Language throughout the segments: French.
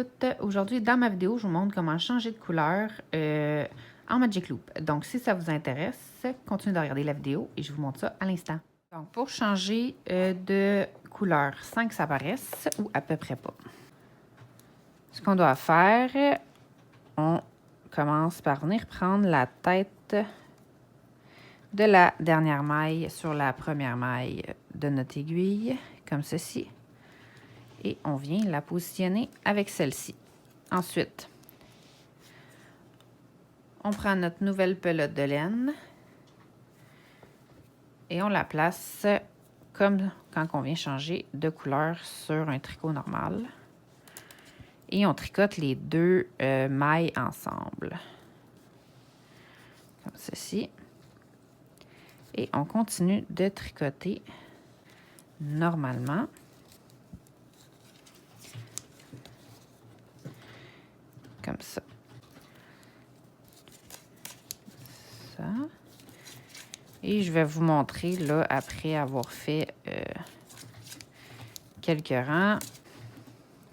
toutes. Aujourd'hui, dans ma vidéo, je vous montre comment changer de couleur en Magic Loop. Donc, si ça vous intéresse, continuez de regarder la vidéo et je vous montre ça à l'instant. Donc, pour changer de couleur sans que ça apparaisse, ou à peu près pas, ce qu'on doit faire, on commence par venir prendre la tête de la dernière maille sur la première maille de notre aiguille, comme ceci. Et on vient la positionner avec celle-ci. Ensuite, on prend notre nouvelle pelote de laine et on la place comme quand on vient changer de couleur sur un tricot normal. Et on tricote les deux mailles ensemble. Comme ceci. Et on continue de tricoter normalement. Comme ça. Ça. Et je vais vous montrer, là, après avoir fait quelques rangs,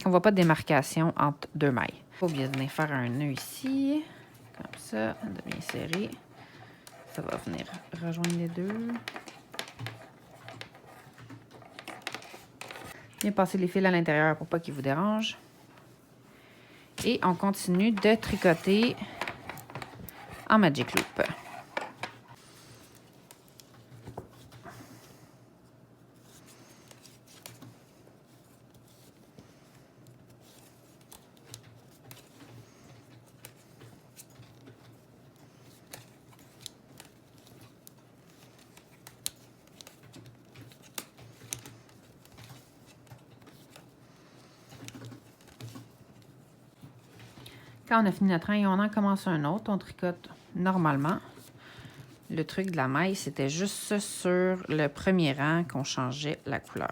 on ne voit pas de démarcation entre deux mailles. Faut bien venir faire un nœud ici, comme ça, de bien serrer. Ça va venir rejoindre les deux. Bien passer les fils à l'intérieur pour pas qu'ils vous dérangent. Et on continue de tricoter en Magic Loop. Quand on a fini notre rang et on en commence un autre, on tricote normalement. Le truc de la maille, c'était juste sur le premier rang qu'on changeait la couleur.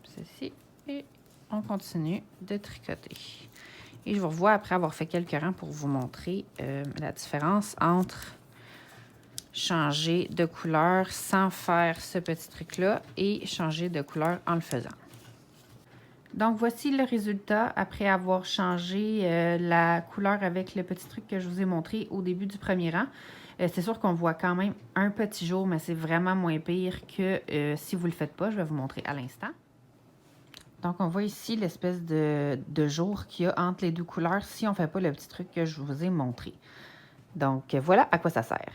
Ceci. Et on continue de tricoter. Et je vous revois après avoir fait quelques rangs pour vous montrer la différence entre changer de couleur sans faire ce petit truc-là et changer de couleur en le faisant. Donc, voici le résultat après avoir changé la couleur avec le petit truc que je vous ai montré au début du premier rang. C'est sûr qu'on voit quand même un petit jour, mais c'est vraiment moins pire que si vous ne le faites pas. Je vais vous montrer à l'instant. Donc, on voit ici l'espèce de jour qu'il y a entre les deux couleurs si on ne fait pas le petit truc que je vous ai montré. Donc, voilà à quoi ça sert.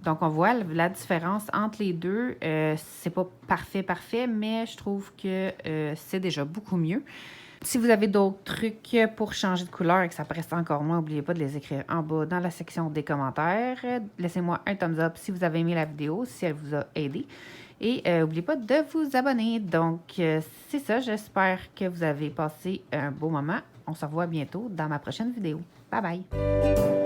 Donc, on voit la différence entre les deux. C'est pas parfait, mais je trouve que c'est déjà beaucoup mieux. Si vous avez d'autres trucs pour changer de couleur et que ça paraisse encore moins, n'oubliez pas de les écrire en bas dans la section des commentaires. Laissez-moi un thumbs up si vous avez aimé la vidéo, si elle vous a aidé. Et n'oubliez pas de vous abonner. Donc, c'est ça. J'espère que vous avez passé un beau moment. On se revoit bientôt dans ma prochaine vidéo. Bye bye!